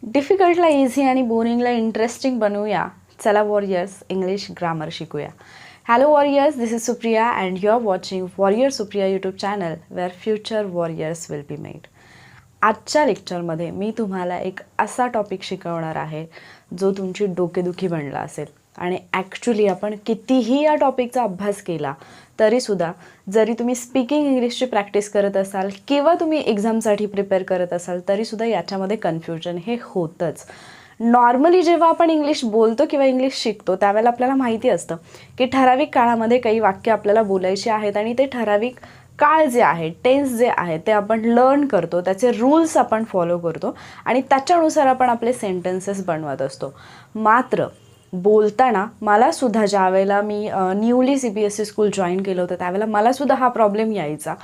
डिफिकल्टला easy आणि बोरिंगला interesting बनवूया. चला वॉरियर्स, इंग्लिश ग्रामर शिकूया. Hello warriors, this is Supriya and you are watching warrior Supriya YouTube channel where future warriors will be made. आजच्या लेक्चरमध्ये मी तुम्हाला एक असा टॉपिक शिकवणार आहे जो तुमची डोकेदुखी बनला असेल. आणि ॲक्च्युली आपण कितीही या टॉपिकचा अभ्यास केला तरीसुद्धा, जरी तुम्ही स्पीकिंग इंग्लिशची प्रॅक्टिस करत असाल किंवा तुम्ही एक्झामसाठी प्रिपेअर करत असाल तरीसुद्धा याच्यामध्ये कन्फ्युजन हे होतंच. नॉर्मली जेव्हा आपण इंग्लिश बोलतो किंवा इंग्लिश शिकतो त्यावेळेला आपल्याला माहिती असतं की ठराविक काळामध्ये काही वाक्य आपल्याला बोलायची आहेत आणि ते ठराविक काळ जे आहे, टेन्स जे आहे ते आपण लर्न करतो, त्याचे रूल्स आपण फॉलो करतो आणि त्याच्यानुसार आपण आपले सेंटेन्सेस बनवत असतो. मात्र बोलताना मलासुद्धा ज्या वेळेला मी न्यूली CBSE स्कूल जॉईन केलं होतं त्यावेळेला मलासुद्धा हा प्रॉब्लेम यायचा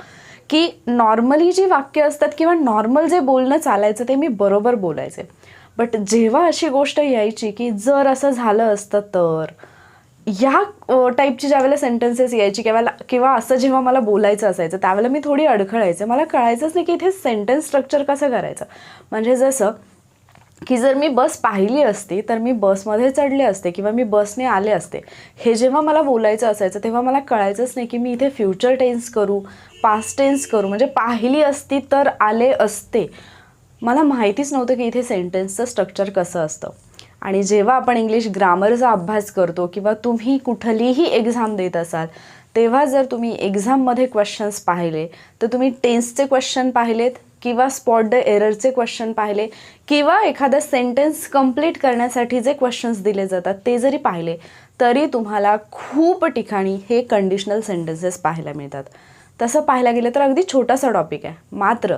की नॉर्मली जी वाक्य असतात किंवा नॉर्मल जे बोलणं चालायचं ते मी बरोबर बोलायचे. बट जेव्हा अशी गोष्ट यायची की जर असं झालं असतं तर, ह्या टाईपची ज्यावेळेला सेंटेन्सेस यायची किंवा असं जेव्हा मला बोलायचं असायचं त्यावेळेला मी थोडी अडखळायचे. मला कळायचंच नाही की इथे सेंटेन्स स्ट्रक्चर कसं करायचं. म्हणजे जसं की जर मी बस पाहिली असती तर मी बसमध्ये चढले असते किंवा मी बसने आले असते, हे जेव्हा मला बोलायचं असायचं तेव्हा मला कळायचंच नाही की मी इथे फ्युचर टेन्स करू, पास्ट टेन्स करू. म्हणजे पाहिली असती तर आले असते. मला माहितीच नव्हतं की इथे सेंटेन्सचं स्ट्रक्चर कसं असतं. आणि जेव्हा आपण इंग्लिश ग्रामरचा अभ्यास करतो किंवा तुम्ही कुठलीही एक्झाम देत असाल तेव्हा जर तुम्ही एक्झाममध्ये क्वेश्चन्स पाहिले तर तुम्ही टेन्सचे क्वेश्चन पाहिलेत किंवा स्पॉट द एररचे क्वेश्चन पाहिले किंवा एखादा सेंटेन्स कंप्लीट करण्यासाठी जे क्वेश्चन्स दिले जातात ते जरी पाहिले तरी तुम्हाला खूप ठिकाणी हे कंडिशनल सेंटेन्सेस पाहायला मिळतात. तसं पाहायला गेलं तर अगदी छोटासा टॉपिक आहे. मात्र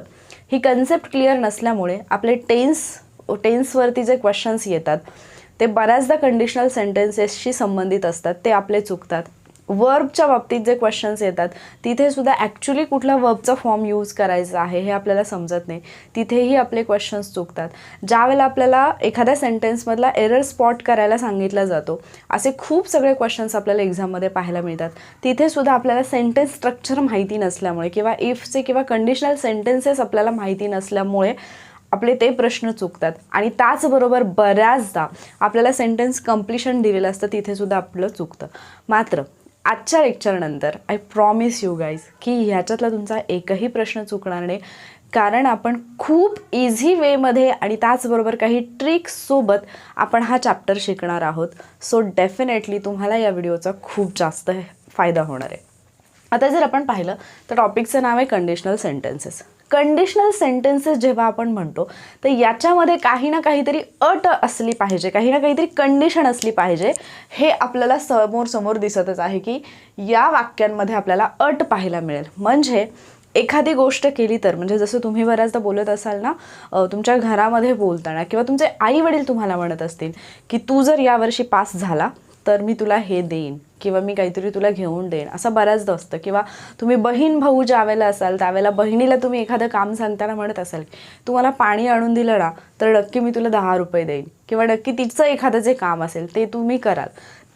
ही कन्सेप्ट क्लिअर नसल्यामुळे आपले टेन्सवरती जे क्वेश्चन्स येतात ते बऱ्याचदा कंडिशनल सेंटेन्सेसशी संबंधित असतात, ते आपले चुकतात. वर्बच्या बाबतीत जे क्वेश्चन्स येतात तिथेसुद्धा ॲक्च्युली कुठला वर्बचा फॉर्म यूज करायचा आहे हे आपल्याला समजत नाही, तिथेही आपले क्वेश्चन्स चुकतात. ज्यावेळेला आपल्याला एखाद्या सेंटेन्समधला एरर स्पॉट करायला सांगितला जातो असे खूप सगळे क्वेश्चन्स आपल्याला एक्झाममध्ये पाहायला मिळतात. तिथेसुद्धा आपल्याला सेंटेन्स स्ट्रक्चर माहिती नसल्यामुळे किंवा इफचे किंवा कंडिशनल सेंटेन्सेस आपल्याला माहिती नसल्यामुळे आपले ते प्रश्न चुकतात. आणि त्याचबरोबर बऱ्याचदा आपल्याला सेंटेन्स कंप्लिशन दिलेलं असतं, तिथेसुद्धा आपलं चुकतं. मात्र आजच्या लेक्चरनंतर आय प्रॉमिस यू गाईज की ह्याच्यातला तुमचा एकही प्रश्न चुकणार नाही, कारण आपण खूप इझी वेमध्ये आणि त्याचबरोबर काही ट्रिक्ससोबत आपण हा चॅप्टर शिकणार आहोत. सो डेफिनेटली तुम्हाला या व्हिडिओचा खूप जास्त फायदा होणार आहे. आता जर आपण पाहिलं तर टॉपिकचं नाव आहे कंडिशनल सेंटेन्सेस. कंडिशनल सेंटेन्सेस जेव्हा आपण म्हणतो तर याच्यामध्ये काही ना काहीतरी अट असली पाहिजे, काही ना काहीतरी कंडिशन असली पाहिजे. हे आपल्याला समोर दिसतच आहे की या वाक्यांमध्ये आपल्याला अट पाहायला मिळेल. म्हणजे एखादी गोष्ट केली तर, म्हणजे जसं तुम्ही बऱ्याचदा बोलत असाल ना तुमच्या घरामध्ये बोलताना किंवा तुमचे आई वडील तुम्हाला म्हणत असतील की तू जर यावर्षी पास झाला तर मी तुला हे देईन किंवा मी काहीतरी तुला घेऊन देईन, असं बऱ्याचदा असतं. किंवा तुम्ही बहीण भाऊ ज्या वेळेला असाल त्यावेळेला बहिणीला तुम्ही एखादं काम सांगताना म्हणत असाल तू मला पाणी आणून दिलं ना तर नक्की मी तुला 10 रुपये देईन किंवा नक्की तिचं एखादं जे काम असेल ते तुम्ही कराल.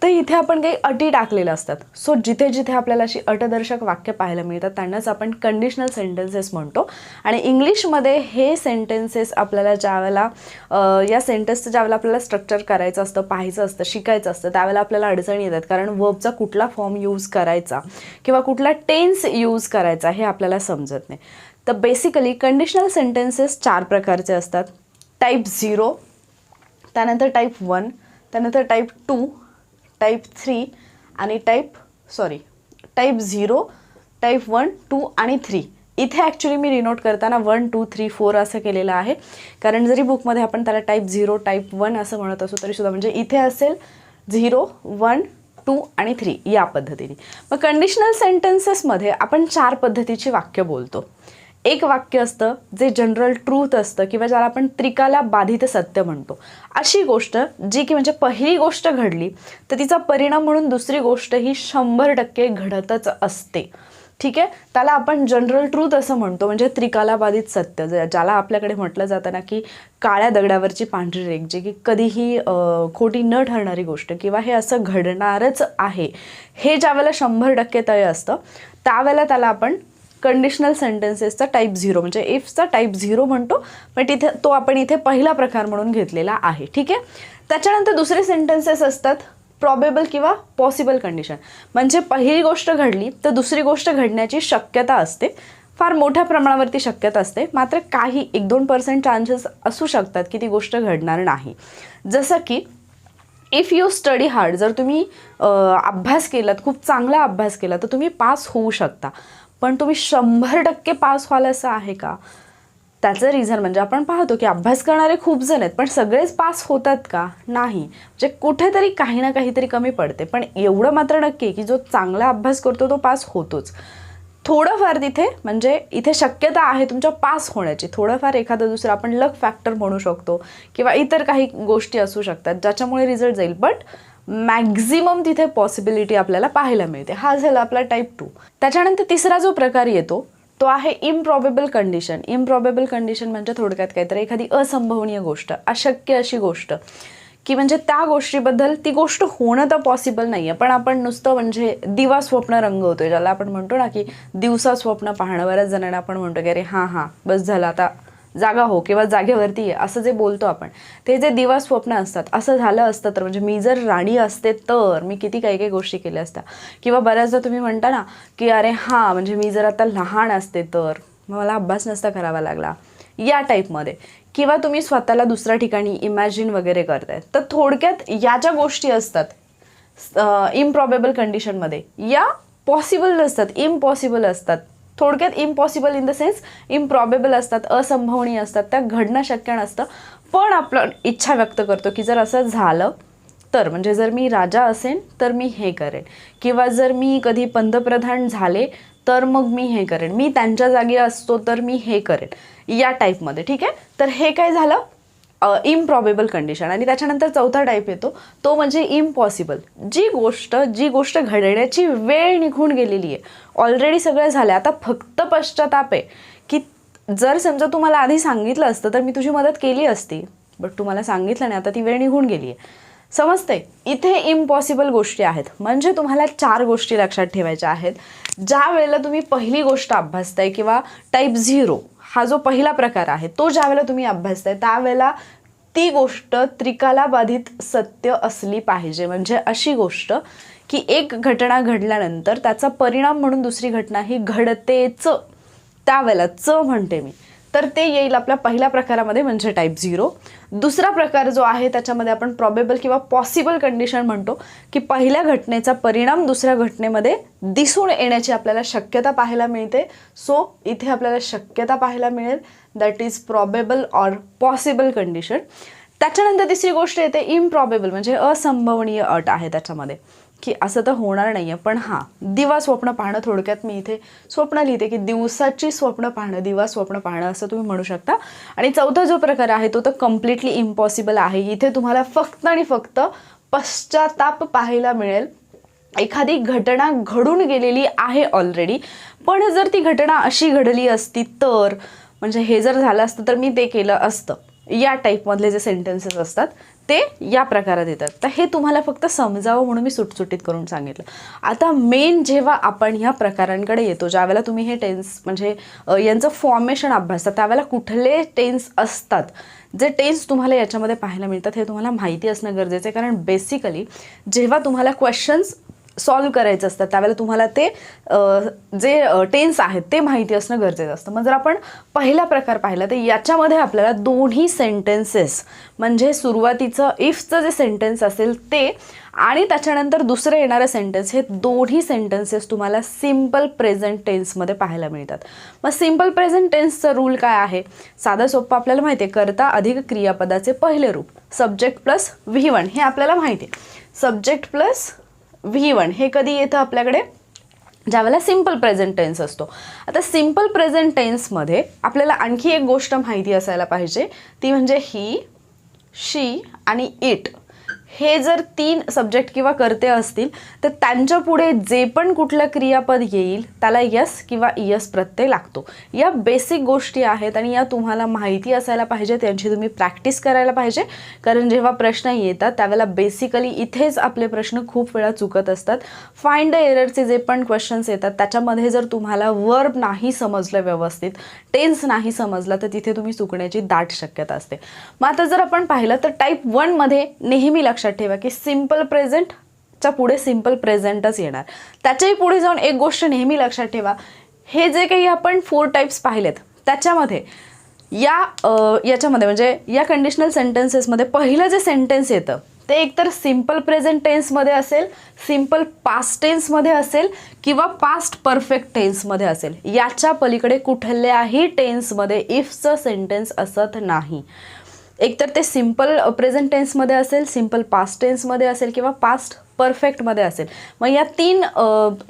तर इथे आपण काही अटी टाकलेल्या असतात. सो जिथे जिथे आपल्याला अशी अटदर्शक वाक्य पाहायला मिळतात त्यांनाच आपण कंडिशनल सेंटेन्सेस म्हणतो. आणि इंग्लिशमध्ये हे सेंटेन्सेस आपल्याला ज्यावेळेला या सेंटेन्सचं ज्यावेळेला आपल्याला स्ट्रक्चर करायचं असतं, पाहायचं असतं, शिकायचं असतं त्यावेळेला आपल्याला अडचणी येतात, कारण वर्बचा कुठला फॉर्म यूज करायचा किंवा कुठला टेन्स यूज करायचा हे आपल्याला समजत नाही. तर बेसिकली कंडिशनल सेंटेन्सेस 4 प्रकारचे असतात. टाईप 0, त्यानंतर टाईप 1, त्यानंतर टाईप 2, टाईप 3 आणि टाईप 0, टाईप 1, 2 आणि 3. इथे ॲक्च्युली मी रिनोट करताना 1, 2, 3, 4 असं केलेलं आहे, कारण जरी बुकमध्ये आपण त्याला टाईप 0, टाईप 1 असं म्हणत असू तरीसुद्धा म्हणजे इथे असेल 0, 1, 2 आणि 3 या पद्धतीने. मग कंडिशनल सेंटेन्सेसमध्ये आपण 4 पद्धतीची वाक्य बोलतो. एक वाक्य असतं जे जनरल ट्रूथ असतं किंवा ज्याला आपण त्रिकाला बाधित सत्य म्हणतो. अशी गोष्ट जी की म्हणजे पहिली गोष्ट घडली तर तिचा परिणाम म्हणून दुसरी गोष्ट ही 100% घडतच असते. ठीक आहे, त्याला आपण जनरल ट्रूथ असं म्हणतो, म्हणजे त्रिकाला बाधित सत्य, ज्याला आपल्याकडे म्हटलं जातं ना की काळ्या दगडावरची पांढरी रेघ, जी की कधीही खोटी न ठरणारी गोष्ट किंवा हे असं घडणारच आहे, हे ज्यावेळेला 100% तय असतं त्यावेळेला त्याला आपण कंडिशनल सेंटेन्सेसचा टाईप 0 म्हणजे इफचा टाईप 0 म्हणतो, पण तिथे तो आपण इथे पहिला प्रकार म्हणून घेतलेला आहे. ठीक आहे. त्याच्यानंतर दुसरे सेंटेन्सेस असतात प्रॉबेबल किंवा पॉसिबल कंडिशन. म्हणजे पहिली गोष्ट घडली तर दुसरी गोष्ट घडण्याची शक्यता असते, फार मोठ्या प्रमाणावरती शक्यता असते, मात्र काही 1-2% चान्सेस असू शकतात की ती गोष्ट घडणार नाही. जसं की इफ यू स्टडी हार्ड, जर तुम्ही अभ्यास केलात, खूप चांगला अभ्यास केला तर तुम्ही पास होऊ शकता, पण तुम्ही 100% पास व्हाल असं आहे का? त्याचं रिझन म्हणजे आपण पाहतो की अभ्यास करणारे खूप जण आहेत, पण सगळेच पास होतात का? नाही. म्हणजे कुठेतरी काही ना काहीतरी कमी पडते, पण एवढं मात्र नक्की की जो चांगला अभ्यास करतो तो पास होतोच. थोडंफार तिथे म्हणजे इथे शक्यता आहे तुमच्या पास होण्याची, थोडंफार एखादं दुसरं आपण लक फॅक्टर म्हणू शकतो किंवा इतर काही गोष्टी असू शकतात ज्याच्यामुळे रिझल्ट जाईल, बट मॅक्झिमम तिथे पॉसिबिलिटी आपल्याला पाहायला मिळते. हा झाला आपला टाईप 2. त्याच्यानंतर तिसरा जो प्रकार येतो तो आहे इम्प्रॉबेबल कंडिशन. इम्प्रॉबेबल कंडिशन म्हणजे थोडक्यात काहीतरी एखादी असंभवनीय गोष्ट, अशक्य अशी गोष्ट, की म्हणजे त्या गोष्टीबद्दल ती गोष्ट होणं तर पॉसिबल नाही आहे, पण आपण नुसतं म्हणजे दिवा स्वप्न रंगवतोय, ज्याला आपण म्हणतो ना की दिवसा स्वप्न पाहणं. बऱ्याच जणांना आपण म्हणतो की अरे हां बस झालं आता जागा हो किंवा जागेवरती आहे, असं जे बोलतो आपण, ते जे दिवा स्वप्न असतात. असं झालं असतं तर म्हणजे मी जर राणी असते तर मी किती काही गोष्टी केल्या असत्या. किंवा बऱ्याचदा तुम्ही म्हणता ना की अरे हां म्हणजे मी जर आता लहान असते तर मला अभ्यास नसता करावा लागला, या टाईपमध्ये. किंवा तुम्ही स्वतःला दुसऱ्या ठिकाणी इमॅजिन वगैरे करताय. तर थोडक्यात या ज्या गोष्टी असतात इम्प्रॉबेबल कंडिशनमध्ये, या पॉसिबल नसतात, इम्पॉसिबल असतात. थोडक्यात impossible in the sense improbable असतात, असंभवनीय असतात, त्या घडणं शक्य नसतं. पण आपण इच्छा व्यक्त करतो की जर असं झालं तर, म्हणजे जर मी राजा असेन तर मी हे करेन, किंवा जर मी कधी पंतप्रधान झाले तर मग मी हे करेन, मी त्यांच्या जागी असतो तर मी हे करेन, या टाईपमध्ये. ठीक आहे. तर हे काय झालं इम्प्रॉबेबल कंडिशन. आणि त्याच्यानंतर चौथा टाईप येतो तो म्हणजे इम्पॉसिबल. जी गोष्ट घडण्याची वेळ निघून गेलेली आहे, ऑलरेडी सगळं झालं, आता फक्त पश्चाताप आहे. की जर समजा तुम्हाला आधी सांगितलं असतं तर मी तुझी मदत केली असती, बट तुम्हाला सांगितलं नाही, आता ती वेळ निघून गेली आहे. समजते? इथे इम्पॉसिबल गोष्टी आहेत. म्हणजे तुम्हाला 4 गोष्टी लक्षात ठेवायच्या आहेत. ज्या वेळेला तुम्ही पहिली गोष्ट अभ्यासताय किंवा टाईप 0 हा जो पहिला प्रकार आहे तो ज्या वेळेला तुम्ही अभ्यासताय त्यावेळेला ती गोष्ट त्रिकालाबाधित सत्य असली पाहिजे. म्हणजे अशी गोष्ट की एक घटना घडल्यानंतर त्याचा परिणाम म्हणून दुसरी घटना ही घडतेच, त्यावेळेला म्हणते मी, तर ते येईल आपल्या पहिल्या प्रकारामध्ये म्हणजे टाईप 0. दुसरा प्रकार जो आहे त्याच्यामध्ये आपण प्रॉबेबल किंवा पॉसिबल कंडिशन म्हणतो, की पहिल्या घटनेचा परिणाम दुसऱ्या घटनेमध्ये दिसून येण्याची आपल्याला शक्यता पाहायला मिळते. सो इथे आपल्याला शक्यता पाहायला मिळेल, that is probable or possible condition. त्याच्यानंतर तिसरी गोष्ट येते इम्प्रॉबेबल, म्हणजे असंभवनीय अट आहे त्याच्यामध्ये, की असं तर होणार नाही आहे, पण हां दिवा स्वप्न पाहणं. थोडक्यात मी इथे स्वप्न लिहिते की दिवसाची स्वप्न पाहणं, दिवा स्वप्न पाहणं असं तुम्ही म्हणू शकता. आणि चौथा जो प्रकार आहे तो तर कम्प्लिटली इम्पॉसिबल आहे. इथे तुम्हाला फक्त आणि फक्त पश्चाताप पाहायला मिळेल. एखादी घटना घडून गेलेली आहे ऑलरेडी, पण जर ती घटना अशी घडली असती तर, म्हणजे हे जर झालं असतं तर मी ते केलं असतं, या टाईपमधले जे सेंटेन्सेस असतात ते या प्रकारात येतात. तर हे तुम्हाला फक्त समजावं म्हणून मी सुटसुटीत करून सांगितलं. आता मेन जेव्हा आपण ह्या प्रकारांकडे येतो, ज्यावेळेला तुम्ही हे टेन्स म्हणजे यांचं फॉर्मेशन अभ्यासतात, त्यावेळेला कुठले टेन्स असतात, जे टेन्स तुम्हाला याच्यामध्ये पाहायला मिळतात हे तुम्हाला माहिती असणं गरजेचं आहे. कारण बेसिकली जेव्हा तुम्हाला क्वेश्चन्स सॉल्व करायचं असतं त्यावेळेला तुम्हाला ते जे टेन्स आहेत ते माहिती असणं गरजेचं असतं. मग जर आपण पहिला प्रकार पाहिला तर याच्यामध्ये आपल्याला दोन्ही सेंटेन्सेस, म्हणजे सुरुवातीचं इफचं जे सेंटेन्स असेल ते आणि त्याच्यानंतर दुसरं येणारं सेंटेन्स, हे दोन्ही सेंटेन्सेस तुम्हाला सिम्पल प्रेझेंट टेन्समध्ये पाहायला मिळतात. मग सिम्पल प्रेझेंट टेन्सचा रूल काय आहे? साधं सोपं आपल्याला माहिती आहे, कर्ता अधिक क्रियापदाचे पहिले रूप सब्जेक्ट प्लस V1 हे आपल्याला माहिती आहे. सब्जेक्ट प्लस V1 हे कधी येतं आपल्याकडे? ज्यावेळेला सिम्पल प्रेझेंट टेन्स असतो. आता सिम्पल प्रेझेंट टेन्समध्ये आपल्याला आणखी एक गोष्ट माहिती असायला पाहिजे, ती म्हणजे ही, शी आणि इट हे जर 3 सब्जेक्ट किंवा कर्ते असतील तर त्यांच्या पुढे जे पण कुठलं क्रियापद येईल त्याला यस किंवा इयस प्रत्यय लागतो. या बेसिक गोष्टी आहेत आणि या तुम्हाला माहिती असायला पाहिजे, त्यांची तुम्ही प्रॅक्टिस करायला पाहिजे. कारण जेव्हा प्रश्न येतात त्यावेळेला बेसिकली इथेच आपले प्रश्न खूप वेळा चुकत असतात. फाइंड द एररचे जे पण क्वेश्चन्स येतात त्याच्यामध्ये जर तुम्हाला वर्ब नाही समजलं व्यवस्थित, टेन्स नाही समजला, तर तिथे तुम्ही चुकण्याची दाट शक्यता असते. मग आता जर आपण पाहिलं तर टाईप 1 मध्ये नेहमी लक्षात ठेवा की सिम्पल प्रेझेंटच्या पुढे सिम्पल प्रेझेंटच येणार. त्याच्याही पुढे जाऊन एक गोष्ट नेहमी लक्षात ठेवा, हे जे काही आपण 4 टाईप्स पाहिलेत त्याच्यामध्ये याच्यामध्ये म्हणजे या कंडिशनल सेंटेन्सेसमध्ये पहिलं जे सेंटेन्स येतं ते एकतर सिम्पल प्रेझेंट टेन्समध्ये असेल, सिम्पल पास्ट टेन्समध्ये असेल किंवा पास्ट परफेक्ट टेन्समध्ये असेल. याच्या पलीकडे कुठल्याही टेन्समध्ये इफचं सेंटेन्स असत नाही. एकतर ते सिम्पल प्रेझेंट टेन्समध्ये असेल, सिम्पल पास्ट टेन्समध्ये असेल किंवा पास्ट परफेक्टमध्ये असेल. मग या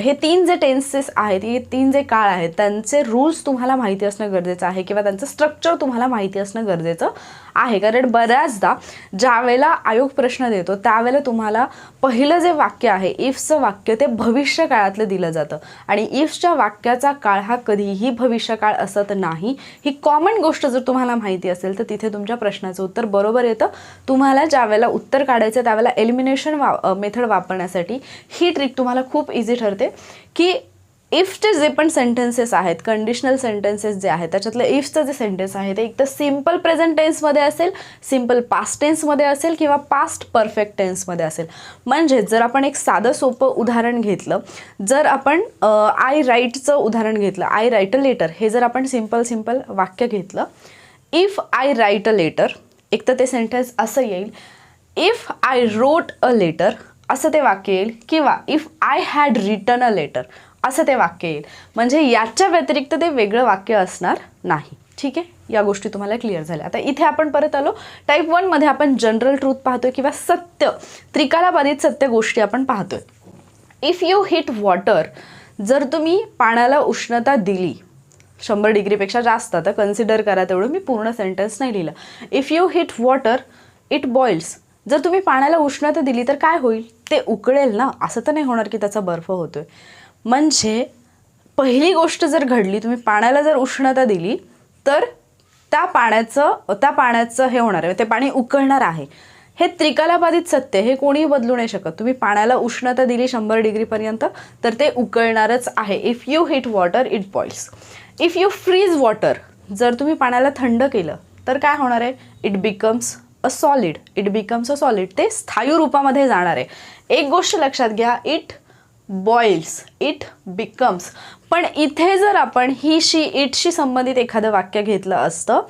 हे तीन जे टेन्सेस आहेत, हे 3 जे काळ आहेत त्यांचे रूल्स तुम्हाला माहिती असणं गरजेचं आहे किंवा त्यांचं स्ट्रक्चर तुम्हाला माहिती असणं गरजेचं आहे. कारण बऱ्याचदा ज्या वेळेला आयोग प्रश्न देतो त्यावेळेला तुम्हाला पहिलं जे वाक्य आहे इफचं वाक्य ते भविष्य काळातलं दिलं जातं आणि इफच्या वाक्याचा काळ हा कधीही भविष्यकाळ असत नाही. ही कॉमन गोष्ट जर तुम्हाला माहिती असेल तर तिथे तुमच्या प्रश्नाचं उत्तर बरोबर येतं. तुम्हाला ज्या वेळेला उत्तर काढायचं त्यावेळेला एलिमिनेशन मेथड वापरण्यासाठी ही ट्रिक तुम्हाला खूप इझी ठरते की इफचे जे पण सेंटेन्सेस आहेत, कंडिशनल सेंटेन्सेस जे आहेत त्याच्यातलं इफचं जे सेंटेन्स आहे ते एक तर सिम्पल प्रेझेंट टेन्समध्ये असेल, सिम्पल पास्ट टेन्समध्ये असेल किंवा पास्ट परफेक्ट टेन्समध्ये असेल. म्हणजे जर आपण एक साधं सोपं उदाहरण घेतलं, जर आपण आय राईटचं उदाहरण घेतलं, आय राईट अ लेटर, हे जर आपण सिम्पल वाक्य घेतलं, if I write a letter, एक तर ते सेंटेन्स असं येईल, if I wrote a letter असं ते वाक्य येईल किंवा if I had written a letter असं ते वाक्य येईल. म्हणजे याच्या व्यतिरिक्त ते वेगळं वाक्य असणार नाही. ठीक आहे, या गोष्टी तुम्हाला क्लिअर झाल्या. आता इथे आपण परत आलो. टाईप 1 मध्ये आपण जनरल ट्रूथ पाहतोय किंवा सत्य, त्रिकालाबाधित सत्य गोष्टी आपण पाहतोय. इफ यू हिट वॉटर, जर तुम्ही पाण्याला उष्णता दिली 100 डिग्रीपेक्षा जास्त, तर कन्सिडर करा तेवढं, मी पूर्ण सेंटेन्स नाही लिहिलं. If you heat water it boils, जर तुम्ही पाण्याला उष्णता दिली तर काय होईल, ते उकळेल ना. असं तर नाही होणार की त्याचा बर्फ होतोय. म्हणजे पहिली गोष्ट जर घडली, तुम्ही पाण्याला जर उष्णता दिली तर त्या पाण्याचं हे होणार आहे, ते पाणी उकळणार आहे. हे त्रिकालाबाधित सत्य, हे कोणीही बदलू नाही शकत. तुम्ही पाण्याला उष्णता दिली 100 डिग्रीपर्यंत तर ते उकळणारच आहे. If you heat water it boils. If you freeze water, जर तुम्ही पाण्याला थंड केलं तर काय होणार आहे, it becomes a solid. It becomes a solid, ते स्थायू रूपामध्ये जाणार आहे. एक गोष्ट लक्षात घ्या, इट बॉइल्स, इट बिकम्स. पण इथे जर आपण ही शी इटशी संबंधित एखादं वाक्य घेतलं असतं,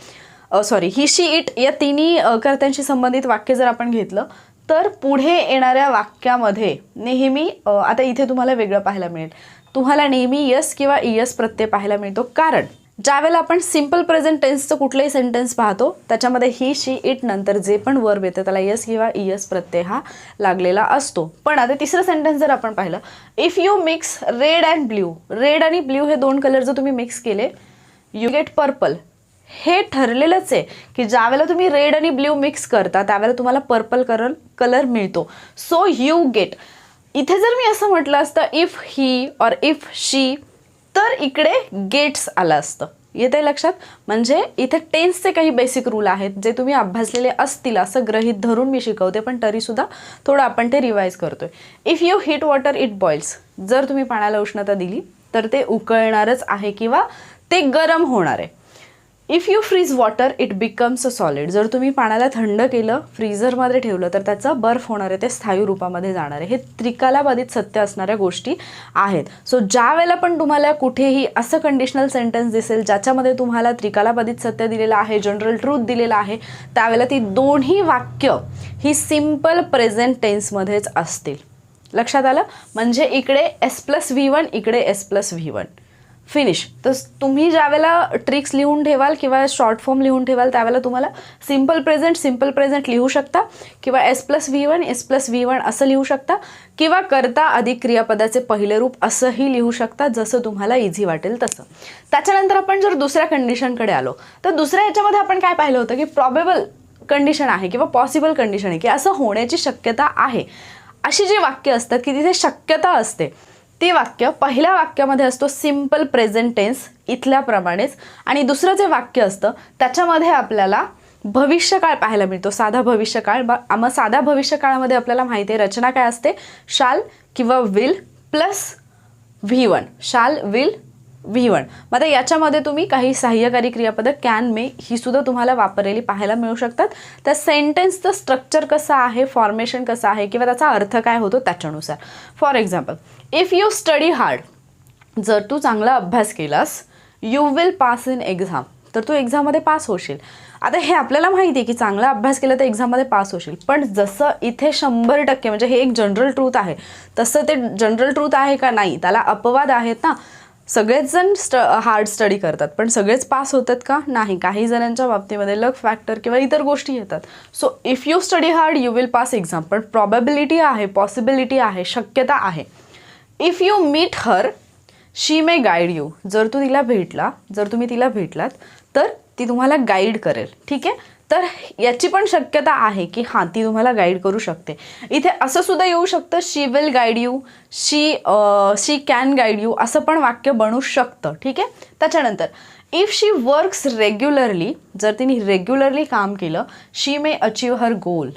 ही शी इट या तिन्ही कर्त्यांशी संबंधित वाक्य जर आपण घेतलं तर पुढे येणाऱ्या वाक्यामध्ये नेहमी आता इथे तुम्हाला वेगळं पाहायला मिळेल. तुम्हाला नेहमी यस किंवा इयस प्रत्यय पाहायला मिळतो. कारण ज्यावेळेला आपण सिम्पल प्रेझेंट टेन्सचं कुठलंही सेंटेन्स पाहतो त्याच्यामध्ये ही शी इट नंतर जे पण वर्ब येतं त्याला यस किंवा इयस प्रत्यय हा लागलेला असतो. पण आता तिसरं सेंटेन्स जर आपण पाहिलं, if you mix red and blue, red आणि ब्ल्यू हे 2 कलर जर तुम्ही मिक्स केले यू गेट पर्पल. हे ठरलेलंच आहे की ज्यावेळेला तुम्ही रेड आणि ब्ल्यू मिक्स करता त्यावेळेला तुम्हाला पर्पल कलर मिळतो. So you get. इथे जर मी असं म्हटलं असतं इफ ही और इफ शी, तर इकडे गेट्स आलं असतं. येते लक्षात. म्हणजे इथे टेन्सचे काही बेसिक रूल आहेत जे तुम्ही अभ्यासलेले असतील असं गृहीत धरून मी शिकवते, पण तरीसुद्धा थोडं आपण ते रिवाईज करतोय. If you heat water it boils, जर तुम्ही पाण्याला उष्णता दिली तर ते उकळणारच आहे किंवा ते गरम होणार आहे. If you freeze water it becomes a solid, जर तुम्ही पाण्याला थंड केलं, फ्रीझरमध्ये ठेवलं तर त्याचं बर्फ होणार आहे, ते स्थायू रूपामध्ये जाणार आहे. हे त्रिकालाबाधित सत्य असणाऱ्या गोष्टी आहेत. सो ज्या वेळेला पण तुम्हाला कुठेही असं कंडिशनल सेंटेन्स दिसेल ज्याच्यामध्ये तुम्हाला त्रिकालाबाधित सत्य दिलेलं आहे, जनरल ट्रूथ दिलेलं आहे, त्यावेळेला ती दोन्ही वाक्य ही सिम्पल प्रेझेंट टेन्समध्येच असतील. लक्षात आलं. म्हणजे इकडे S+V1, इकडे S+V1, फिनिश. तर तुम्ही ज्यावेळेला ट्रिक्स लिहून ठेवाल किंवा शॉर्ट फॉर्म लिहून ठेवाल त्यावेळेला तुम्हाला सिम्पल प्रेझेंट लिहू शकता किंवा S+V1 असं लिहू शकता किंवा करता अधिक क्रियापदाचे पहिले रूप असंही लिहू शकता, जसं तुम्हाला इझी वाटेल तसं. त्याच्यानंतर आपण जर दुसऱ्या कंडिशनकडे आलो तर दुसऱ्या याच्यामध्ये आपण काय पाहिलं होतं की कंडिशन आहे किंवा पॉसिबल कंडिशन आहे की असं होण्याची शक्यता आहे, अशी जी वाक्य असतात की तिथे शक्यता असते, ते वाक्य पहिल्या वाक्यामध्ये असतो सिम्पल प्रेझेंट टेन्स इथल्याप्रमाणेच, आणि दुसरं जे वाक्य असतं त्याच्यामध्ये आपल्याला भविष्यकाळ पाहायला मिळतो, साधा भविष्यकाळ. मग साध्या भविष्यकाळामध्ये आपल्याला माहिती आहे रचना काय असते, शाल किंवा will plus V1, shall will V1. मग आता याच्यामध्ये तुम्ही काही सहाय्यकारी क्रियापदं कॅन मे ही सुद्धा तुम्हाला वापरलेली पाहायला मिळू शकतात. त्या सेंटेन्सचं स्ट्रक्चर कसं आहे, फॉर्मेशन कसं आहे किंवा त्याचा अर्थ काय होतो त्याच्यानुसार. For example, if you study hard, जर तू चांगला अभ्यास केलास, you will pass in exam, तर तू एक्झाममध्ये पास होशील. आता हे आपल्याला माहिती आहे की चांगला अभ्यास केला तर एक्झाममध्ये पास होशील, पण जसं इथे 100% म्हणजे हे एक जनरल ट्रूथ आहे, तसं ते जनरल ट्रूथ आहे का नाही, त्याला अपवाद आहेत ना. सगळेच जण हार्ड स्टडी करतात पण सगळेच पास होतात का, नाही. काही जणांच्या बाबतीमध्ये लक फॅक्टर किंवा इतर गोष्टी येतात. So if you study hard you will pass exam, पण प्रॉबॅबिलिटी आहे, पॉसिबिलिटी आहे, शक्यता आहे. If you meet her she may guide you, जर तुम्ही तिला भेटलात तर ती तुम्हाला गाईड करेल. ठीक आहे, तर याची पण शक्यता आहे की हां ती तुम्हाला गाईड करू शकते. इथे असं सुद्धा येऊ शकतं she will guide you, she can guide you, असं पण वाक्य बनू शकतं. ठीक आहे. त्याच्यानंतर इफ शी वर्क्स रेग्युलरली, जर तिने रेग्युलरली काम केलं, शी मे अचीव हर गोल,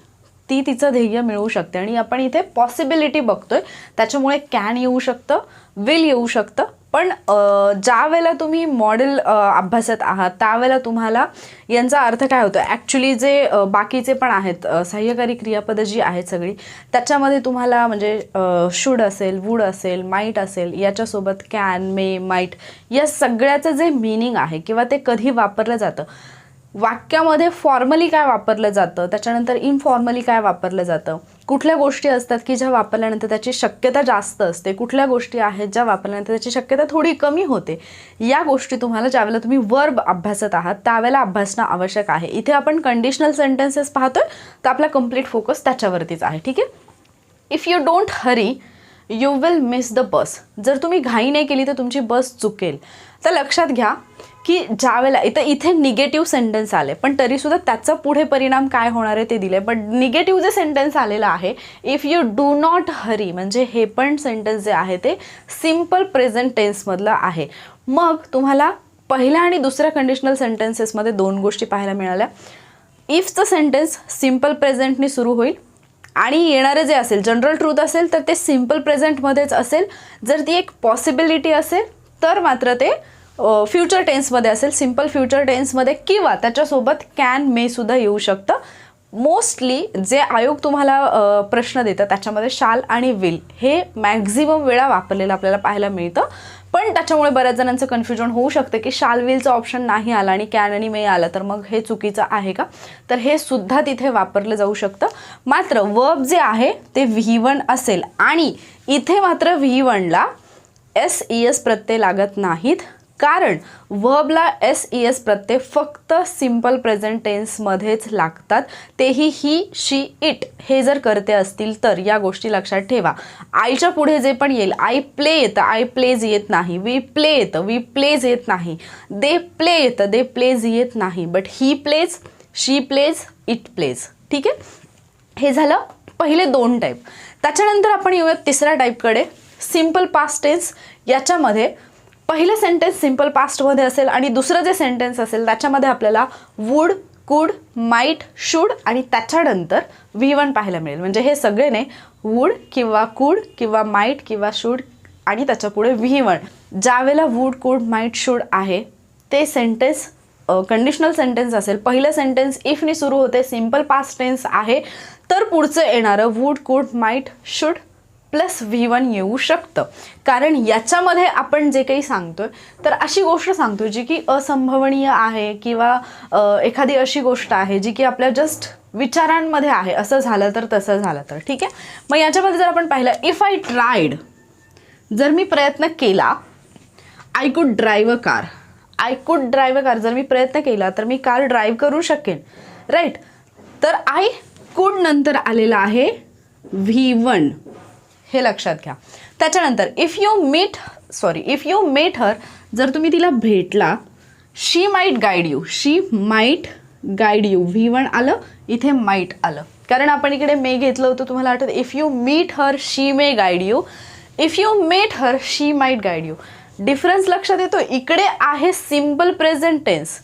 ती तिचं ध्येय मिळवू शकते. आणि आपण इथे पॉसिबिलिटी बघतोय, त्याच्यामुळे कॅन येऊ शकतं, विल येऊ शकतं. पण ज्या वेळेला तुम्ही मॉडेल अभ्यासत आहात त्यावेळेला तुम्हाला यांचा अर्थ काय होतो, ॲक्च्युली जे बाकीचे पण आहेत सहाय्यकारी क्रियापदं जी आहेत सगळी, त्याच्यामध्ये तुम्हाला म्हणजे शुड असेल, वूड असेल, माईट असेल, याच्यासोबत कॅन, मे, माईट या सगळ्याचं जे मीनिंग आहे किंवा ते कधी वापरलं जातं, वाक्यामध्ये फॉर्मली काय वापरलं जातं, त्याच्यानंतर इनफॉर्मली काय वापरलं जातं, कुठल्या गोष्टी असतात की ज्या वापरल्यानंतर त्याची शक्यता जास्त असते, कुठल्या गोष्टी आहेत ज्या वापरल्यानंतर त्याची शक्यता थोडी कमी होते, या गोष्टी तुम्हाला ज्यावेळेला तुम्ही वर्ब अभ्यासत आहात त्यावेळेला अभ्यासणं आवश्यक आहे. इथे आपण कंडिशनल सेंटेन्सेस पाहतोय तर आपला कंप्लीट फोकस त्याच्यावरतीच आहे. ठीक आहे. If you don't Hari you will miss the bus, जर तुम्ही घाई नाही केली तर तुमची बस चुकेल. तर लक्षात घ्या की ज्यावेळेला इथे निगेटिव्ह सेंटेन्स आले पण तरीसुद्धा त्याचा पुढे परिणाम काय होणार आहे ते दिले. पण निगेटिव्ह जे सेंटेन्स आलेलं आहे if you do not Hari, म्हणजे हे पण सेंटेन्स जे आहे ते सिम्पल प्रेझेंट टेन्समधलं आहे. मग तुम्हाला पहिल्या आणि दुसऱ्या कंडिशनल सेंटेन्सेसमध्ये दोन गोष्टी पाहायला मिळाल्या. इफचं सेंटेन्स सिम्पल प्रेझेंटने सुरू होईल आणि येणारे जे असेल जनरल ट्रूथ असेल तर ते सिम्पल प्रेझेंटमध्येच असेल. जर ती एक पॉसिबिलिटी असेल तर मात्र ते फ्युचर टेन्समध्ये असेल, सिम्पल फ्युचर टेन्समध्ये, किंवा त्याच्यासोबत कॅन, मे सुद्धा येऊ शकतं. मोस्टली जे आयोग तुम्हाला प्रश्न देतात त्याच्यामध्ये शाल आणि विल हे मॅक्झिमम वेळा वापरलेलं आपल्याला पाहायला मिळतं. पण त्याच्यामुळे बऱ्याच जणांचं कन्फ्युजन होऊ शकतं की शाल विलचा ऑप्शन नाही आला आणि कॅन आणि मे आला तर मग हे चुकीचं आहे का, तर हे सुद्धा तिथे वापरलं जाऊ शकतं. मात्र वर्ब जे आहे ते V1 असेल आणि इथे मात्र V1ला SES प्रत्यय लागत नाहीत, कारण वर्बला SES प्रत्यय फक्त सिम्पल प्रेझेंट टेन्समध्येच लागतात, तेही ही, शी, इट हे जर करते असतील तर. या गोष्टी लक्षात ठेवा. आईच्या पुढे जे पण येईल, आय प्ले येतं, आय प्लेज येत नाही, वी प्ले येतं, वी प्लेज येत नाही, दे प्ले येतं, दे प्लेज येत नाही, but he plays, she plays, it plays. ठीक आहे. हे झालं पहिले दोन टाईप. त्याच्यानंतर आपण येऊयात तिसऱ्या टाईपकडे, सिम्पल पास्ट टेन्स. याच्यामध्ये पहिलं सेंटेन्स सिम्पल पास्टमध्ये असेल आणि दुसरं जे सेंटेन्स असेल त्याच्यामध्ये आपल्याला वूड, कुड, माईट, शूड आणि त्याच्यानंतर V1 पाहायला मिळेल. म्हणजे हे सगळे नाही, वूड किंवा कुड किंवा माईट किंवा शूड आणि त्याच्यापुढे V1. ज्यावेळेला वूड, कुड, माईट, शूड आहे ते सेंटेन्स कंडिशनल सेंटेन्स असेल. पहिलं सेंटेन्स इफने सुरू होते, सिम्पल पास्ट टेन्स आहे, तर पुढचं येणारं wood, could, might, should plus V1 येऊ शकतं. कारण याच्यामध्ये आपण जे काही सांगतोय तर अशी गोष्ट सांगतोय जी की असंभवनीय आहे किंवा एखादी अशी गोष्ट आहे जी की आपल्या जस्ट विचारांमध्ये आहे, असं झालं तर तसं झालं तर. ठीक आहे. मग याच्यामध्ये जर आपण पाहिलं, इफ आय ट्राईड, जर मी प्रयत्न केला, I could drive a car, I could drive a car, जर मी प्रयत्न केला तर मी कार ड्राईव्ह करू शकेन, राईट. तर आय कुड नंतर आलेला आहे V1, हे लक्षात घ्या. त्याच्यानंतर इफ यू मेट हर, जर तुम्ही तिला भेटला, she might guide you, she might guide you, V1 आलं, इथे माईट आलं, कारण आपण इकडे मे घेतलं होतं, तुम्हाला आठवतं, if you meet her she may guide you, if you meet her she might guide you. Difference लक्षात येतो. इकडे आहे सिम्पल प्रेझेंट टेन्स,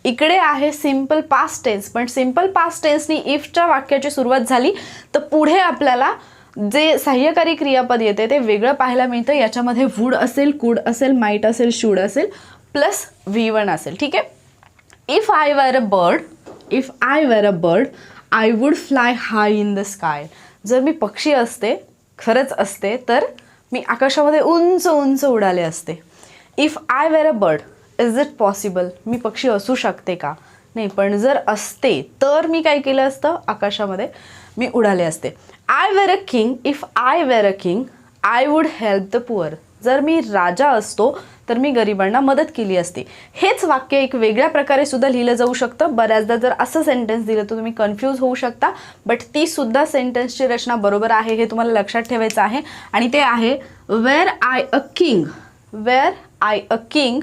इकडे आहे सिम्पल पास्ट टेन्स, पण सिम्पल पास्ट टेन्सनी इफच्या वाक्याची सुरुवात झाली तर पुढे आपल्याला जे सहाय्यकारी क्रियापद येते ते वेगळं पाहायला मिळतं. याच्यामध्ये वूड असेल, कुड असेल, माईट असेल, शूड असेल, प्लस V1 असेल. ठीक आहे. If I were a bird I would fly high in the sky. जर मी पक्षी असते, खरंच असते, तर मी आकाशामध्ये उंच उंच उडाले असते. If I were a bird, is it possible, मी पक्षी असू शकते का? नाही, पण जर असते तर मी काय केलं असतं, आकाशामध्ये मी उडाले असते. I were a king, if I were a king I would help the poor. जर मी राजा असतो तर मी गरिबांना मदत केली असती. हेच वाक्य एक वेगळ्या प्रकारे सुद्धा लिहिलं जाऊ शकतं. बऱ्याचदा जर असं सेंटेन्स दिलं तर तुम्ही कन्फ्यूज होऊ शकता, बट ती सुद्धा सेंटेन्सची रचना बरोबर आहे हे तुम्हाला लक्षात ठेवायचं आहे. आणि ते आहे wear I a king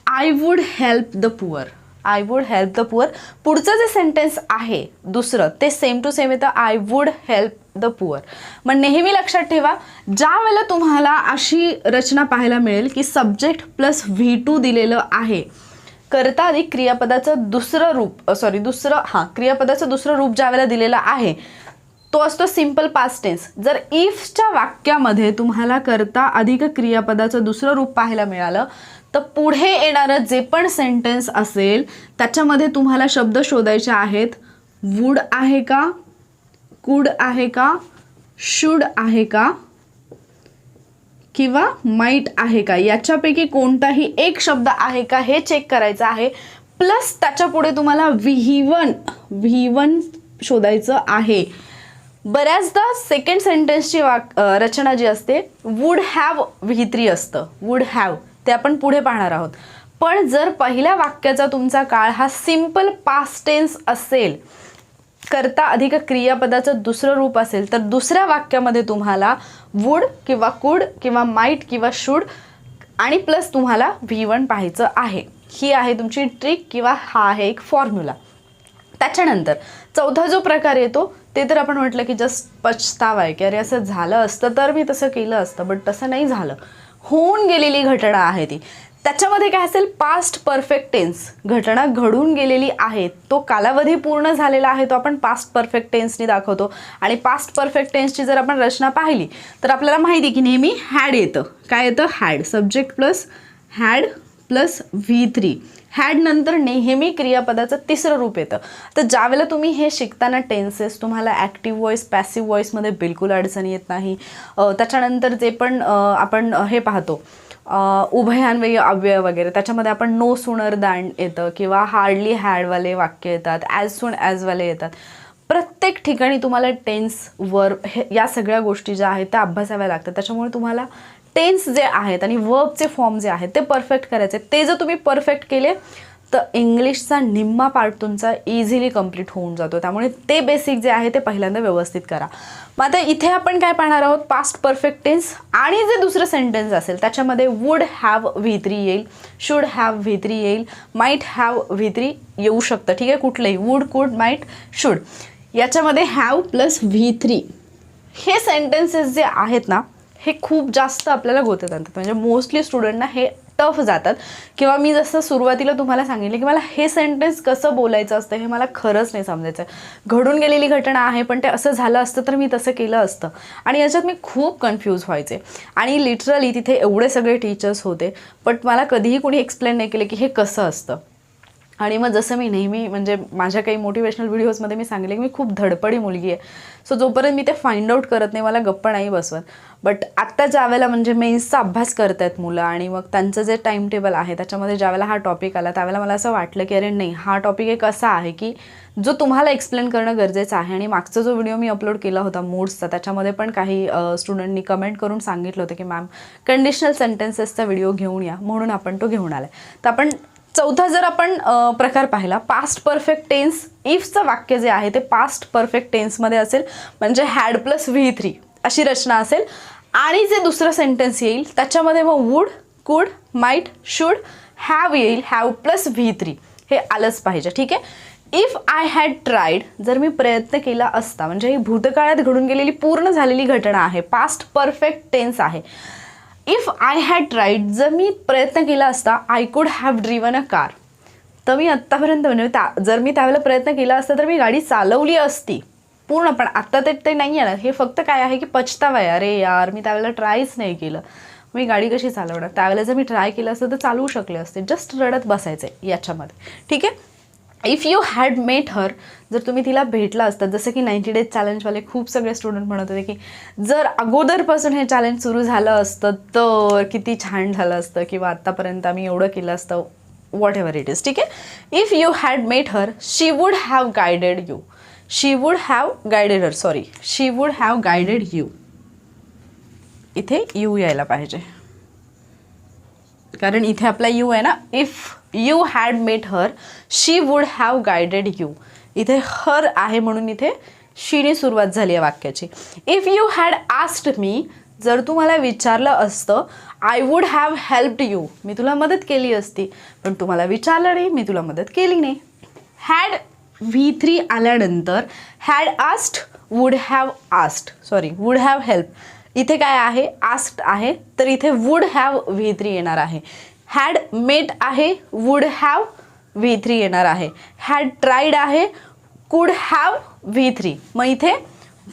I would help the poor. I would help the poor. पुढचं जे सेंटेन्स आहे दुसरं ते सेम टू सेम येतं, I would help the poor. मग नेहमी लक्षात ठेवा, ज्या वेळेला तुम्हाला अशी रचना पाहायला मिळेल की सब्जेक्ट प्लस V2 दिलेलं आहे, कर्ता अधिक क्रियापदाचं दुसरं रूप ज्या वेळेला दिलेलं आहे तो असतो सिम्पल पास्ट टेन्स. जर इफच्या वाक्यामध्ये तुम्हाला कर्ता अधिक क्रियापदाचं दुसरं रूप पाहायला मिळालं तर पुढे येणारं जे पण सेंटेन्स असेल त्याच्यामध्ये तुम्हाला शब्द शोधायचे आहेत. वूड आहे का, कुड आहे का, शुड आहे का, किंवा माईट आहे का, याच्यापैकी कोणताही एक शब्द आहे का हे चेक करायचं आहे. प्लस त्याच्या पुढे तुम्हाला V1 शोधायचं आहे. बऱ्याचदा सेकंड सेंटेन्सची रचना जी असते वूड हॅव V3 असतं, वूड हॅव, ते आपण पुढे पाहणार आहोत. पण जर पहिल्या वाक्याचा तुमचा काळ हा सिम्पल पास्ट टेन्स असेल, कर्ता अधिक क्रियापदाचं दुसरं रूप असेल, तर दुसऱ्या वाक्यामध्ये तुम्हाला वूड किंवा कुड किंवा माईट किंवा शूड आणि प्लस तुम्हाला V1 पाहायचं आहे. ही आहे तुमची ट्रिक किंवा हा आहे एक फॉर्म्युला. त्याच्यानंतर चौथा जो प्रकार येतो ते तर आपण म्हटलं की जस्ट पछतावा आहे की अरे असं झालं असतं तर मी तसं केलं असतं, बट तसं नाही झालं, होऊन गेलेली घटना आहे ती. त्याच्यामध्ये काय असेल, पास्ट परफेक्ट टेन्स, घटना घडून गेलेली आहे, तो कालावधी पूर्ण झालेला आहे, तो आपण पास्ट परफेक्ट टेन्सनी दाखवतो. आणि पास्ट परफेक्ट टेन्सची जर आपण रचना पाहिली तर आपल्याला माहिती की नेहमी हॅड येतं. काय येतं, had, subject plus had plus V3. Had नंतर नेहमी क्रियापदाचं तिसरं रूप येतं. तर ज्यावेळेला तुम्ही हे शिकताना टेन्सेस तुम्हाला ॲक्टिव्ह व्हॉईस पॅसिव्ह व्हॉईसमध्ये बिलकुल अडचण येत नाही. त्याच्यानंतर जे पण आपण हे पाहतो उभयान्वयी अव्यय वगैरे, त्याच्यामध्ये आपण नो सुनर दॅन येतं किंवा हार्डली हॅडवाले वाक्य येतात, ॲज सून ॲजवाले येतात. प्रत्येक ठिकाणी तुम्हाला टेन्स, वर्ब या सगळ्या गोष्टी ज्या आहेत त्या अभ्यासाव्या लागतात. त्याच्यामुळे तुम्हाला टेन्स जे आहेत आणि वर्बचे फॉर्म जे आहेत ते परफेक्ट करायचे. ते जर तुम्ही परफेक्ट केले तर इंग्लिशचा निम्मा पार्ट तुमचा इझिली कंप्लीट होऊन जातो. त्यामुळे ते बेसिक जे आहे ते पहिल्यांदा व्यवस्थित करा. मग आता इथे आपण काय पाहणार आहोत, पास्ट परफेक्ट टेन्स आणि जे दुसरं सेंटेन्स असेल त्याच्यामध्ये वूड हॅव V3 येईल, शुड हॅव V3 येईल, माईट हॅव V3 येऊ शकतं. ठीक आहे, कुठलंही वूड, कुड, माईट, शुड याच्यामध्ये हॅव प्लस V3 हे सेंटेन्सेस जे आहेत ना हे खूप जास्त आपल्याला गोतेत आणतात. म्हणजे मोस्टली स्टुडंटना हे टफ जातात. किंवा मी जसं सुरुवातीला तुम्हाला सांगितलं की मला हे सेंटेन्स कसं बोलायचं असतं हे मला खरंच नाही समजायचं. घडून गेलेली घटना आहे पण ते असं झालं असतं तर मी तसं केलं असतं, आणि याच्यात मी खूप कन्फ्यूज व्हायचे. आणि लिटरली तिथे एवढे सगळे टीचर्स होते पण मला कधीही कोणी एक्सप्लेन नाही केलं की हे कसं असतं. आणि मग जसं मी नेहमी म्हणजे माझ्या काही मोटिवेशनल व्हिडिओजमध्ये मी सांगितले की मी खूप धडपडी मुलगी आहे. सो जोपर्यंत मी ते फाइंड आउट करत नाही मला गप्प नाही बसवत. बट आत्ता ज्यावेळेला म्हणजे मेन्सचा अभ्यास करत आहेत मुलं आणि मग त्यांचं जे टाईम टेबल आहे त्याच्यामध्ये ज्यावेळेला हा टॉपिक आला त्यावेळेला मला असं वाटलं की अरे नाही, हा टॉपिक एक असा आहे की जो तुम्हाला एक्सप्लेन करणं गरजेचं आहे. आणि मागचा जो व्हिडिओ मी अपलोड केला होता मूड्सचा त्याच्यामध्ये पण काही स्टुडंटनी कमेंट करून सांगितलं होतं की मॅम कंडिशनल सेंटेन्सेसचा व्हिडिओ घेऊन या, म्हणून आपण तो घेऊन आला. तर आपण चौथा जर आपण प्रकार पाहिला पास्ट परफेक्ट टेन्स, इफचं वाक्य जे आहे ते पास्ट परफेक्ट टेन्समध्ये असेल म्हणजे हॅड प्लस V3 अशी रचना असेल. आणि जे दुसरं सेंटेन्स येईल त्याच्यामध्ये मग wood, could, might, should, have येईल, हॅव प्लस V3 हे आलंच पाहिजे. ठीक आहे, इफ आय हॅड ट्राईड, जर मी प्रयत्न केला असता, म्हणजे ही भूतकाळात घडून गेलेली पूर्ण झालेली घटना आहे, पास्ट परफेक्ट टेन्स आहे. इफ आय हॅड ट्राईड, जर मी प्रयत्न केला असता, I could have driven a car. तर मी आत्तापर्यंत म्हणजे जर मी त्यावेळेला प्रयत्न केला असता तर मी गाडी चालवली असती पूर्ण. पण आत्ता ते नाही आहे ना, हे फक्त काय आहे की पछतावा आहे, अरे यार मी त्यावेळेला ट्रायच नाही केलं, मी गाडी कशी चालवणार. त्यावेळेला जर मी ट्राय केलं असतं तर चालवू शकले असते. जस्ट रडत बसायचं आहे याच्यामध्ये, ठीक आहे. इफ यू हॅड मेट हर, जर तुम्ही तिला भेटला असतात, जसं की 90 डेज चॅलेंजवाले खूप सगळे स्टुडंट म्हणत होते की जर अगोदरपासून हे चॅलेंज सुरू झालं असतं तर किती छान झालं असतं, किंवा आत्तापर्यंत आम्ही एवढं केलं असतं, वॉट एव्हर इट इज, ठीक आहे. If you had met her, she would have guided you. She would have guided her, sorry, she would have guided you. इथे यू यायला पाहिजे, कारण इथे आपला यू आहे ना. If you had met her, she would have guided you. इथे her आहे म्हणून इथे शीने सुरुवात झाली आहे वाक्याची. If you had asked me, जर तू मला विचारलं असतं, I would have helped you, मी तुला मदत केली असती, पण तू मला विचारलं नाही, मी तुला मदत केली नाही. हॅड V3 आल्यानंतर had asked, would have asked, sorry would have help. इथे काय आहे, आस्क्ड आहे, तर इथे वूड हॅव V3 येणार आहे. हॅड मेट आहे, वूड हॅव V3 येणार आहे. हॅड ट्राईड आहे, कुड हॅव V3. मग इथे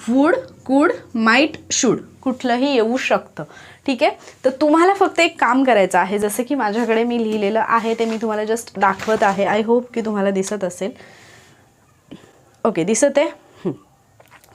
वूड, कुड, माईट, शूड कुठलंही येऊ शकतं, ठीक आहे. तर तुम्हाला फक्त एक काम करायचं आहे, जसं की माझ्याकडे मी लिहिलेलं आहे ते मी तुम्हाला जस्ट दाखवत आहे. आय होप की तुम्हाला दिसत असेल. ओके, दिसत आहे.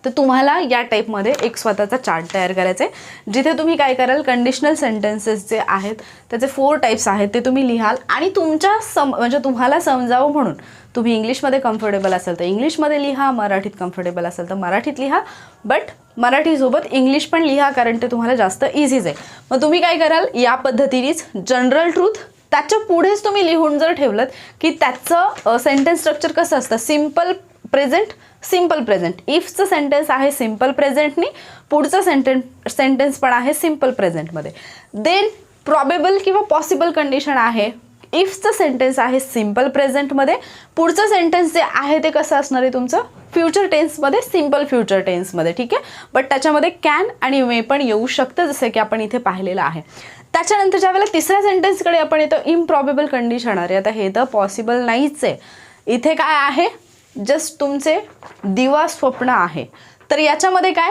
तर तुम्हाला या टाईपमध्ये एक स्वतःचा चार्ट तयार करायचा आहे, जिथे तुम्ही काय कराल, कंडिशनल सेंटेन्सेस जे आहेत त्याचे 4 टाईप्स आहेत ते तुम्ही लिहाल. आणि तुमच्या म्हणजे तुम्हाला समजावं म्हणून तुम्ही इंग्लिशमध्ये कम्फर्टेबल असाल तर इंग्लिशमध्ये लिहा, मराठीत कम्फर्टेबल असाल तर मराठीत लिहा, बट मराठीसोबत इंग्लिश पण लिहा, कारण ते तुम्हाला जास्त इझीच आहे. मग तुम्ही काय कराल, या पद्धतीनेच जनरल ट्रूथ त्याच्या पुढेच तुम्ही लिहून जर ठेवलं की त्याचं सेंटेन्स स्ट्रक्चर कसं असतं, सिम्पल प्रेझेंट, सिम्पल प्रेझेंट. इफचं सेंटेन्स आहे सिम्पल प्रेझेंटनी, पुढचं सेंटेन्स पण आहे सिम्पल प्रेझेंटमध्ये. देन प्रॉबेबल किंवा पॉसिबल कंडिशन आहे, इफचं सेंटेन्स आहे सिम्पल प्रेझेंटमध्ये, पुढचं सेंटेन्स जे आहे ते कसं असणार आहे तुमचं फ्युचर टेन्समध्ये, सिम्पल फ्युचर टेन्समध्ये, ठीक आहे. बट त्याच्यामध्ये कॅन आणि मे पण येऊ शकतं, जसं की आपण इथे पाहिलेलं आहे. त्याच्यानंतर ज्यावेळेला तिसऱ्या सेंटेन्सकडे आपण येतो, इम्प्रॉबेबल कंडिशन. अरे आता हे तर पॉसिबल नाहीच आहे, इथे काय आहे, जस्ट तुमचे दिवा स्वप्न आहे. तर याच्यामध्ये काय,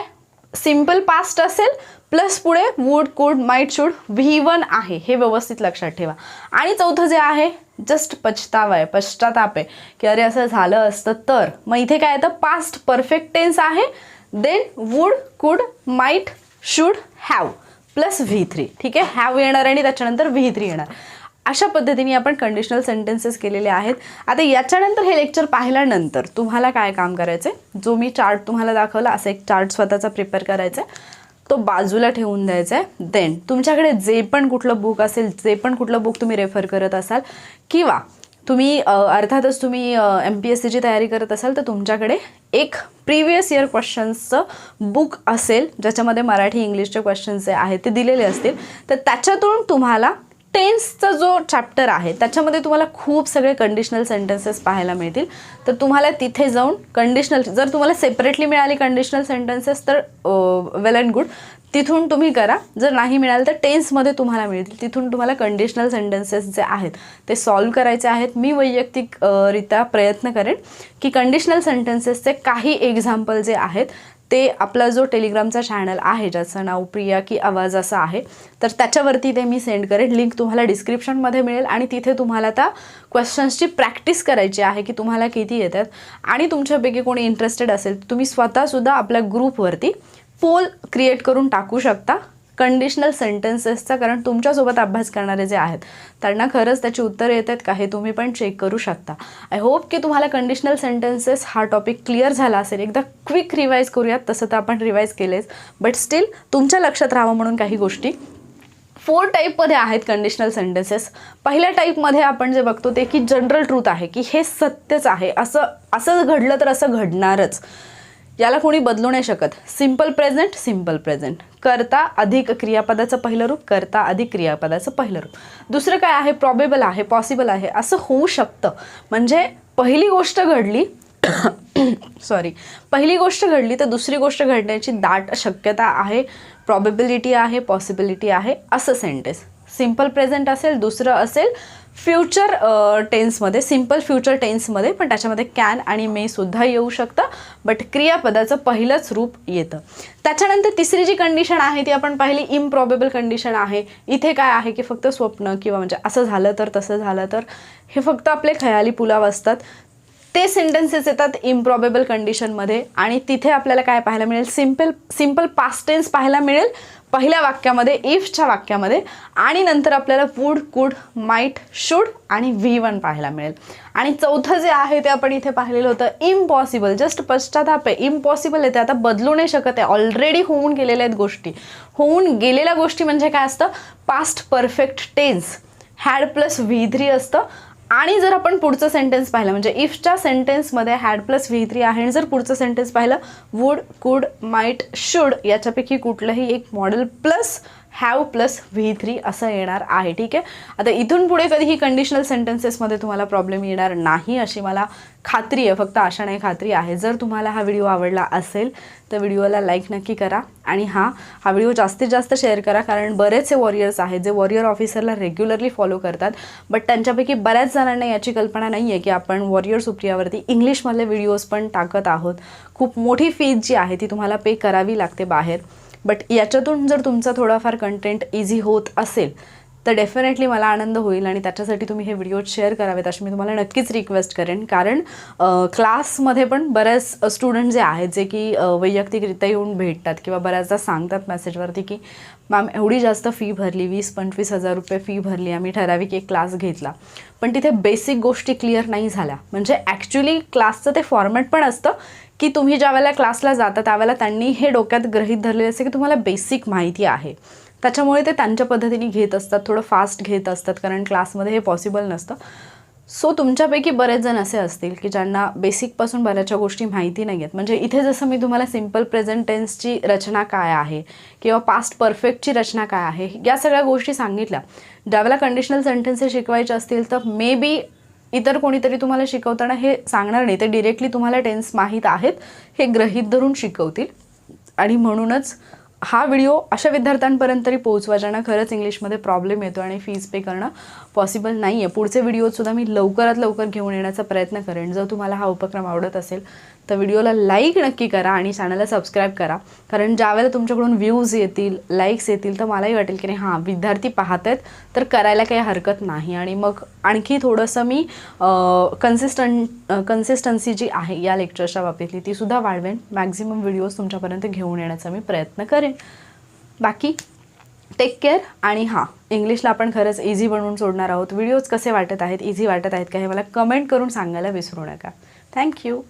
सिम्पल पास्ट असेल प्लस पुढे wood, could, might, should, V1 आहे, हे व्यवस्थित लक्षात ठेवा. आणि चौथं जे आहे जस्ट पछतावा आहे, पश्चाताप आहे की अरे असं झालं असतं तर. मग इथे काय येतं, पास्ट परफेक्ट टेन्स आहे, then would, could, might, should, have plus V3, ठीक आहे. हॅव येणार आणि त्याच्यानंतर V3 येणार. अशा पद्धतीने आपण कंडिशनल सेंटेन्सेस केलेले आहेत. आता याच्यानंतर हे लेक्चर पाहिल्यानंतर तुम्हाला काय काम करायचं आहे, जो मी चार्ट तुम्हाला दाखवला असा एक चार्ट स्वतःचा प्रिपेअर करायचा आहे, तो बाजूला ठेवून द्यायचा आहे. देन तुमच्याकडे जे पण कुठलं बुक असेल, जे पण कुठलं बुक तुम्ही रेफर करत असाल, किंवा तुम्ही अर्थातच तुम्ही MPSCची तयारी करत असाल तर तुमच्याकडे एक प्रिव्हियस इयर क्वेश्चन्सचं बुक असेल, ज्याच्यामध्ये मराठी इंग्लिशचे क्वेश्चन्स जे आहेत ते दिलेले असतील. तर त्याच्यातून तुम्हाला टेन्सचा जो चॅप्टर आहे त्याच्यामध्ये तुम्हाला खूप सगळे कंडिशनल सेंटेन्सेस पाहायला मिळतील. तर तुम्हाला तिथे जाऊन कंडिशनल, जर तुम्हाला सेपरेटली मिळाली कंडिशनल सेंटेन्सेस तर वेल अँड गुड, तिथून तुम्ही करा. जर नाही मिळालं तर टेन्समध्ये तुम्हाला मिळतील, तिथून तुम्हाला कंडिशनल सेंटेन्सेस जे आहेत ते सॉल्व करायचे आहेत. मी वैयक्तिकरित्या प्रयत्न करेन की कंडिशनल सेंटेन्सेसचे काही एक्झाम्पल जे आहेत ते आपला जो टेलिग्रामचा चॅनल आहे ज्याचं नाव प्रिया की आवाज असं आहे, तर त्याच्यावरती ते मी सेंड करेन. लिंक तुम्हाला डिस्क्रिप्शनमध्ये मिळेल. आणि तिथे तुम्हाला त्या क्वेश्चन्सची प्रॅक्टिस करायची आहे की तुम्हाला किती येतात. आणि तुमच्यापैकी कोणी इंटरेस्टेड असेल तर तुम्ही स्वतःसुद्धा आपल्या ग्रुपवरती पोल क्रिएट करून टाकू शकता कंडिशनल सेंटेन्सेसचा, कारण तुमच्यासोबत अभ्यास करणारे जे आहेत त्यांना खरंच त्याची उत्तरं येत आहेत का हे तुम्ही पण चेक करू शकता. आय होप की तुम्हाला कंडिशनल सेंटेन्सेस हा टॉपिक क्लिअर झाला असेल. एकदा क्विक रिवाईज करूयात, तसं तर आपण रिवाईज केलेच, बट स्टील तुमच्या लक्षात राहावं म्हणून काही गोष्टी. 4 टाईपमध्ये आहेत कंडिशनल सेंटेन्सेस. पहिल्या टाईपमध्ये आपण जे बघतो ते की जनरल ट्रूथ आहे, की हे सत्यच आहे, असं घडलं तर असं घडणारच. याला कोणी बदलू नाही शकत. Simple present, simple present. करता अधिक क्रियापदाचं पहिलं रूप, करता अधिक क्रियापदाचं पहिलं रूप. दुसरं काय आहे, प्रॉबेबल आहे, पॉसिबल आहे, असं होऊ शकतं. म्हणजे पहिली गोष्ट घडली पहिली गोष्ट घडली तर दुसरी गोष्ट घडण्याची दाट शक्यता आहे, प्रॉबेबिलिटी आहे, पॉसिबिलिटी आहे, असं सेंटेन्स. सिम्पल प्रेझेंट असेल, दुसरं असेल फ्युचर टेन्समध्ये, सिम्पल फ्युचर टेन्समध्ये, पण त्याच्यामध्ये कॅन आणि मे सुद्धा येऊ शकतं, बट क्रियापदाचं पहिलंच रूप येतं. त्याच्यानंतर तिसरी जी कंडिशन आहे ती आपण पाहिली, इम्प्रॉबेबल कंडिशन आहे. इथे काय आहे की फक्त स्वप्न किंवा म्हणजे असं झालं तर, तसं झालं तर, हे फक्त आपले खयाली पुलाव असतात. ते सेंटेन्सेस येतात इम्प्रॉबेबल कंडिशनमध्ये आणि तिथे आपल्याला काय पाहायला मिळेल, सिम्पल पास्ट टेन्स पाहायला मिळेल पहिल्या वाक्यामध्ये, इफच्या वाक्यामध्ये, आणि नंतर आपल्याला वुड, कुड, माईट, शुड आणि V1 पाहायला मिळेल. आणि चौथं जे आहे ते आपण इथे पाहिलेलं होतं, इम्पॉसिबल. जस्ट पश्चाताप आहे, इम्पॉसिबल आहे, ते आता बदलू नाही शकत आहे, ऑलरेडी होऊन गेलेल्या आहेत गोष्टी. होऊन गेलेल्या गोष्टी म्हणजे काय असतं, past perfect tense, had plus V3 असतं. आणि जर आपण पुढचं सेंटेन्स पाहिलं, म्हणजे इफच्या सेंटेन्समध्ये हॅड प्लस V3 आहे, आणि जर पुढचं सेंटेन्स पाहिलं वुड, कुड, माईट, शुड, याच्यापैकी कुठलंही एक model plus have plus V3 असं येणार आहे. ठीक आहे. आता इथून पुढे कधीही कंडिशनल सेंटेन्सेसमध्ये तुम्हाला प्रॉब्लेम येणार नाही अशी मला खात्री आहे, फक्त आशा नाही, खात्री आहे. जर तुम्हाला हा व्हिडिओ आवडला असेल तर व्हिडिओला लाईक नक्की करा आणि हा व्हिडिओ जास्तीत जास्त शेअर करा, कारण बरेचसे वॉरियर्स आहेत जे वॉरियर ऑफिसरला रेग्युलरली फॉलो करतात, बट त्यांच्यापैकी बऱ्याच जणांना याची कल्पना नाही आहे की आपण वॉरियर सुप्रियावरती इंग्लिशमधले व्हिडिओज पण टाकत आहोत. खूप मोठी फीज जी आहे ती तुम्हाला पे करावी लागते बाहेर, बट याच्यातून जर तुमचा थोडाफार कंटेंट इझी होत असेल तर डेफिनेटली मला आनंद होईल आणि त्याच्यासाठी तुम्ही हे व्हिडिओ शेअर करावेत अशी मी तुम्हाला नक्कीच रिक्वेस्ट करेन. कारण क्लासमध्ये पण बऱ्याच स्टुडंट जे आहेत जे की वैयक्तिकरित्या येऊन भेटतात किंवा बऱ्याचदा सांगतात मेसेजवरती की मॅम एवढी जास्त फी भरली, 20-25 हजार रुपये फी भरली, आम्ही ठराविक एक क्लास घेतला, पण तिथे बेसिक गोष्टी क्लिअर नाही झाल्या. म्हणजे ॲक्च्युली क्लासचं ते फॉर्मॅट पण असतं की तुम्ही ज्या वेळेला क्लासला जाता त्यावेळेला त्यांनी हे डोक्यात गृहीत धरलेले असते की तुम्हाला बेसिक माहिती आहे, त्याच्यामुळे ते त्यांच्या पद्धतीने घेत असतात, थोडं फास्ट घेत असतात, कारण क्लासमध्ये हे पॉसिबल नसतं. सो तुमच्यापैकी बरेच जण असे असतील की ज्यांना बेसिकपासून बऱ्याचशा गोष्टी माहिती नाही आहेत. म्हणजे इथे जसं मी तुम्हाला सिम्पल प्रेझेंट टेन्सची रचना काय आहे किंवा पास्ट परफेक्टची रचना काय आहे या सगळ्या गोष्टी सांगितल्या. ज्यावेळेला कंडिशनल सेंटेन्सेस शिकवायचे असतील तर मे बी इतर कोणीतरी तुम्हाला शिकवताना हे सांगणार नाही, ते डिरेक्टली तुम्हाला टेन्स माहीत आहेत हे गृहीत धरून शिकवतील. आणि म्हणूनच हा व्हिडिओ अशा विद्यार्थ्यांपर्यंत तरी पोहोचवा ज्यांना खरंच इंग्लिशमध्ये प्रॉब्लेम येतो आणि फीज पे करणं पॉसिबल नाही आहे. पुढचे व्हिडिओसुद्धा मी लवकरात लवकर घेऊन येण्याचा प्रयत्न करेन. जर तुम्हाला हा उपक्रम आवडत असेल तर व्हिडिओला लाईक नक्की करा आणि चॅनलला सबस्क्राईब करा, कारण ज्यावेळेला तुमच्याकडून व्ह्यूज येतील, लाईक्स येतील तर मलाही वाटेल की नाही हां विद्यार्थी पाहत आहेत तर करायला काही हरकत नाही. आणि मग आणखी थोडंसं मी कन्सिस्टन्सी जी आहे या लेक्चरच्या बाबतीतली तीसुद्धा वाढवेन. मॅक्झिमम व्हिडिओज तुमच्यापर्यंत घेऊन येण्याचा मी प्रयत्न करेन. बाकी टेक केअर. आणि हां, इंग्लिशला आपण खरंच इझी बनवून सोडणार आहोत. व्हिडिओज कसे वाटत आहेत, इझी वाटत आहेत का हे मला कमेंट करून सांगायला विसरू नका. थँक्यू.